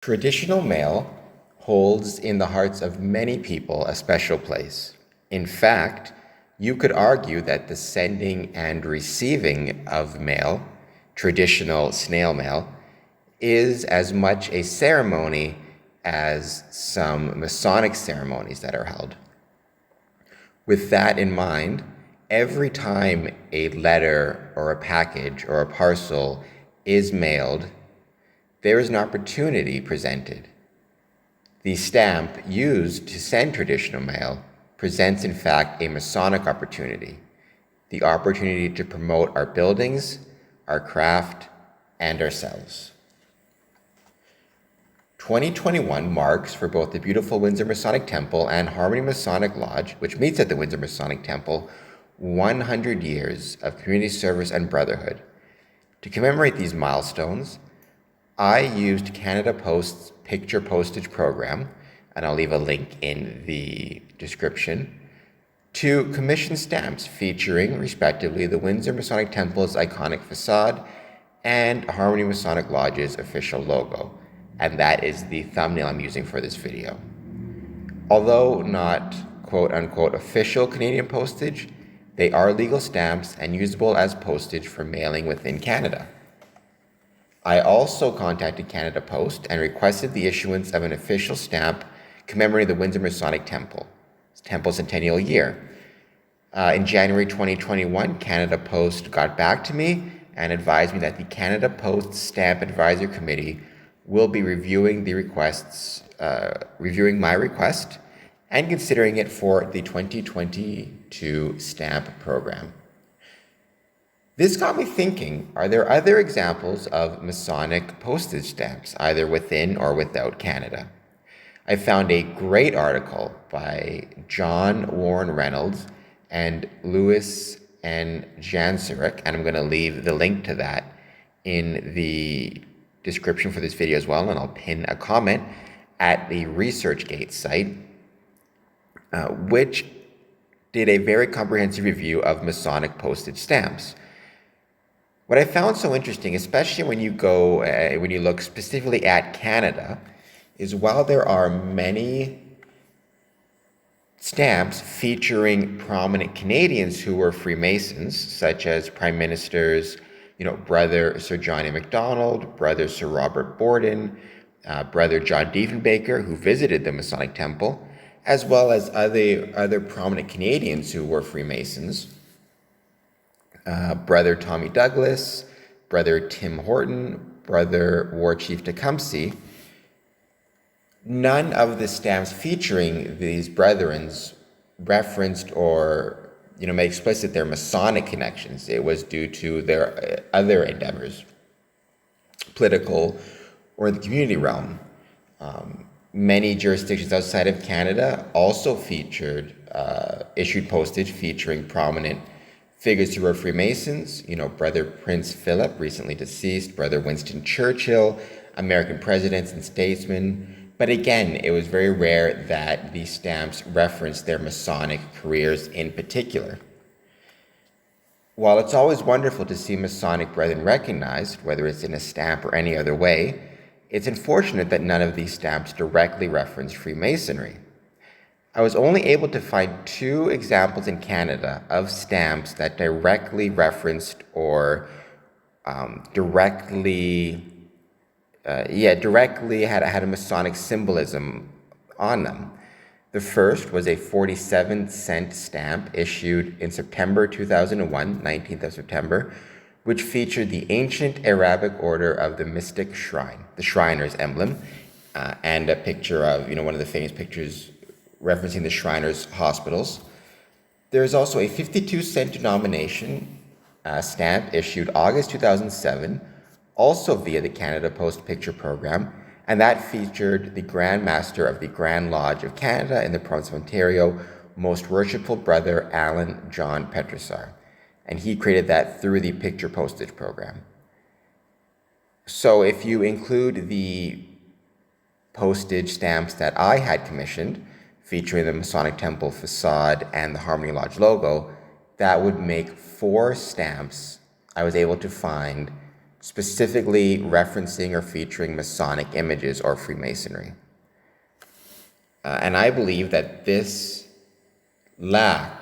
Traditional mail holds in the hearts of many people a special place. In fact, you could argue that the sending and receiving of mail, traditional snail mail, is as much a ceremony as some Masonic ceremonies that are held. With that in mind, every time a letter or a package or a parcel is mailed, there is an opportunity presented. The stamp used to send traditional mail presents, in fact, a Masonic opportunity, the opportunity to promote our buildings, our craft, and ourselves. 2021 marks for both the beautiful Windsor Masonic Temple and Harmony Masonic Lodge, which meets at the Windsor Masonic Temple, 100 years of community service and brotherhood. To commemorate these milestones, I used Canada Post's Picture Postage Program, and I'll leave a link in the description, to commission stamps featuring, respectively, the Windsor Masonic Temple's iconic facade and Harmony Masonic Lodge's official logo. And that is the thumbnail I'm using for this video. Although not quote-unquote official Canadian postage, they are legal stamps and usable as postage for mailing within Canada. I also contacted Canada Post and requested the issuance of an official stamp commemorating the Windsor Masonic Temple, Temple's centennial year. In January 2021, Canada Post got back to me and advised me that the Canada Post Stamp Advisory Committee will be reviewing my request and considering it for the 2022 stamp program. This got me thinking, are there other examples of Masonic postage stamps, either within or without Canada? I found a great article by John Warren Reynolds and Louis N. Jansurik, and I'm going to leave the link to that in the description for this video as well, and I'll pin a comment at the ResearchGate site, which did a very comprehensive review of Masonic postage stamps. What I found so interesting, especially when you look specifically at Canada, is while there are many stamps featuring prominent Canadians who were Freemasons, such as Prime Ministers, Brother Sir John A. Macdonald, Brother Sir Robert Borden, Brother John Diefenbaker, who visited the Masonic Temple, as well as other prominent Canadians who were Freemasons, Brother Tommy Douglas, Brother Tim Horton, Brother War Chief Tecumseh. None of the stamps featuring these brethrens referenced or made explicit their Masonic connections. It was due to their other endeavors, political or in the community realm. Many jurisdictions outside of Canada also issued postage featuring prominent figures who were Freemasons, Brother Prince Philip, recently deceased, Brother Winston Churchill, American presidents and statesmen. But again, it was very rare that these stamps referenced their Masonic careers in particular. While it's always wonderful to see Masonic brethren recognized, whether it's in a stamp or any other way, it's unfortunate that none of these stamps directly referenced Freemasonry. I was only able to find 2 examples in Canada of stamps that directly referenced or directly had a Masonic symbolism on them. The first was a 47-cent stamp issued in September 2001, 19th of September, which featured the ancient Arabic order of the Mystic Shrine, the Shriners emblem, and a picture of, one of the famous pictures referencing the Shriners hospitals. There is also a 52-cent denomination stamp issued August 2007, also via the Canada Post Picture Program, and that featured the Grand Master of the Grand Lodge of Canada in the province of Ontario, Most Worshipful Brother Alan John Petrosar, and he created that through the Picture Postage Program. So if you include the postage stamps that I had commissioned, featuring the Masonic Temple facade and the Harmony Lodge logo, that would make 4 stamps I was able to find specifically referencing or featuring Masonic images or Freemasonry. And I believe that this lack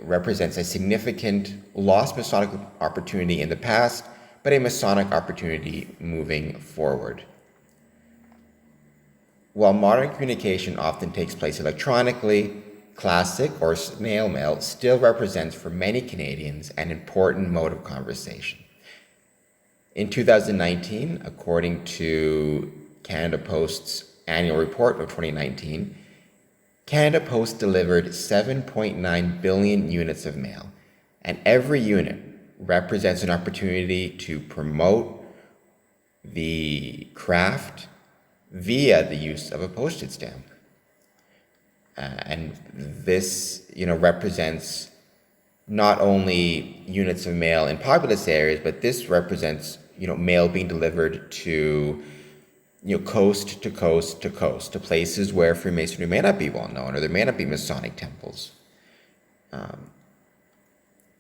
represents a significant lost Masonic opportunity in the past, but a Masonic opportunity moving forward. While modern communication often takes place electronically, classic or snail mail still represents for many Canadians an important mode of conversation. In 2019, according to Canada Post's annual report of 2019, Canada Post delivered 7.9 billion units of mail, and every unit represents an opportunity to promote the craft via the use of a postage stamp. And this, represents not only units of mail in populous areas, but this represents, mail being delivered to, coast to coast to coast, to places where Freemasonry may not be well known, or there may not be Masonic temples.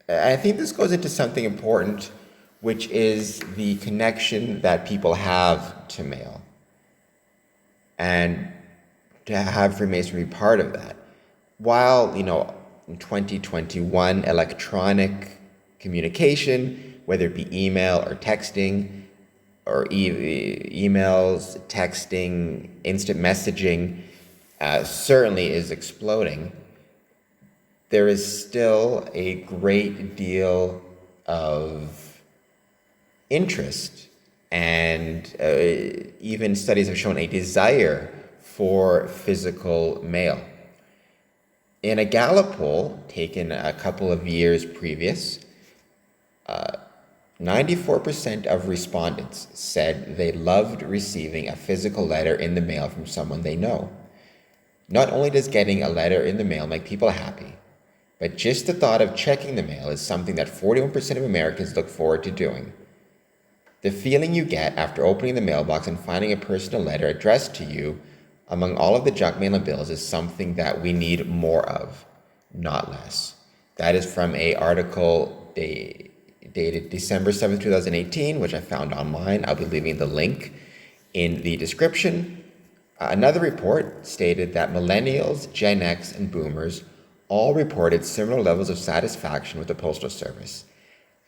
I think this goes into something important, which is the connection that people have to mail, and to have Freemasonry be part of that. While, in 2021, electronic communication, whether it be email or texting, or emails, texting, instant messaging, certainly is exploding, there is still a great deal of interest, and even studies have shown a desire for physical mail. In a Gallup poll taken a couple of years previous, 94% of respondents said they loved receiving a physical letter in the mail from someone they know. Not only does getting a letter in the mail make people happy, but just the thought of checking the mail is something that 41% of Americans look forward to doing. The feeling you get after opening the mailbox and finding a personal letter addressed to you among all of the junk mail and bills is something that we need more of, not less. That is from an article dated December 7th, 2018, which I found online. I'll be leaving the link in the description. Another report stated that millennials, Gen X, and boomers all reported similar levels of satisfaction with the Postal Service.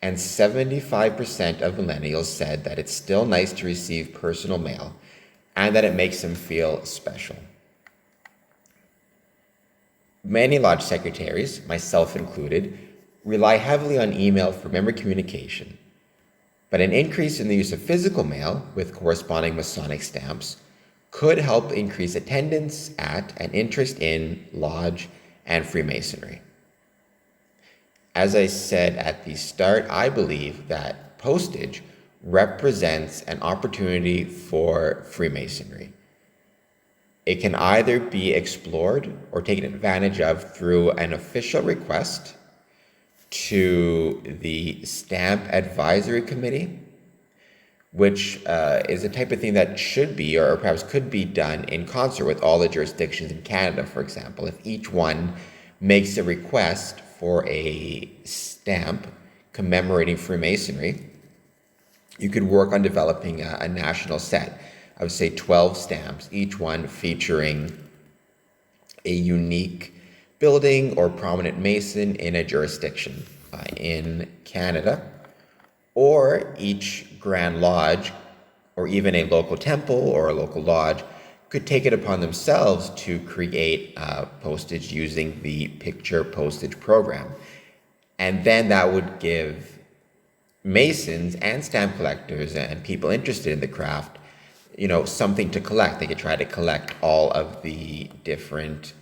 And 75% of millennials said that it's still nice to receive personal mail and that it makes them feel special. Many lodge secretaries, myself included, rely heavily on email for member communication, but an increase in the use of physical mail with corresponding Masonic stamps could help increase attendance at and interest in lodge and Freemasonry. As I said at the start, I believe that postage represents an opportunity for Freemasonry. It can either be explored or taken advantage of through an official request to the Stamp Advisory Committee, which is a type of thing that should be, or perhaps could be, done in concert with all the jurisdictions in Canada, for example. If each one makes a request for a stamp commemorating Freemasonry, you could work on developing a national set of, say, 12 stamps, each one featuring a unique building or prominent Mason in a jurisdiction in Canada, or each Grand Lodge, or even a local temple or a local lodge, could take it upon themselves to create postage using the picture postage program. And then that would give Masons and stamp collectors and people interested in the craft, something to collect. They could try to collect all of the different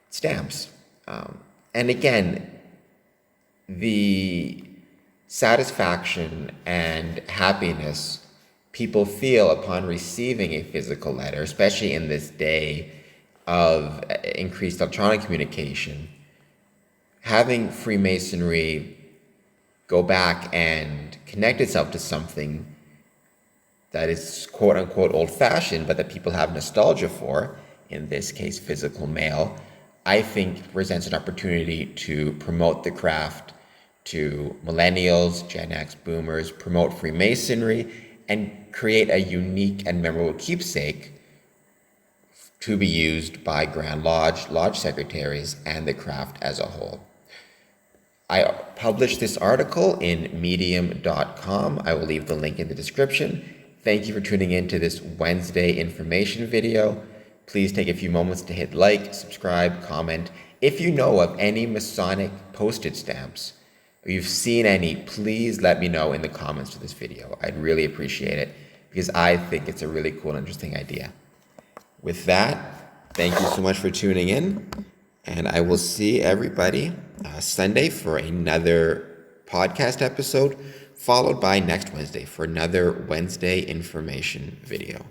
stamps. And again, the satisfaction and happiness people feel upon receiving a physical letter, especially in this day of increased electronic communication, having Freemasonry go back and connect itself to something that is quote-unquote old-fashioned, but that people have nostalgia for, in this case physical mail, I think presents an opportunity to promote the craft, to millennials, Gen X, boomers, promote Freemasonry, and create a unique and memorable keepsake to be used by Grand Lodge, Lodge secretaries, and the craft as a whole. I published this article in medium.com. I will leave the link in the description. Thank you for tuning in to this Wednesday information video. Please take a few moments to hit like, subscribe, comment. If you know of any Masonic postage stamps, or you've seen any, please let me know in the comments to this video. I'd really appreciate it because I think it's a really cool and interesting idea. With that, thank you so much for tuning in, and I will see everybody Sunday for another podcast episode, followed by next Wednesday for another Wednesday information video.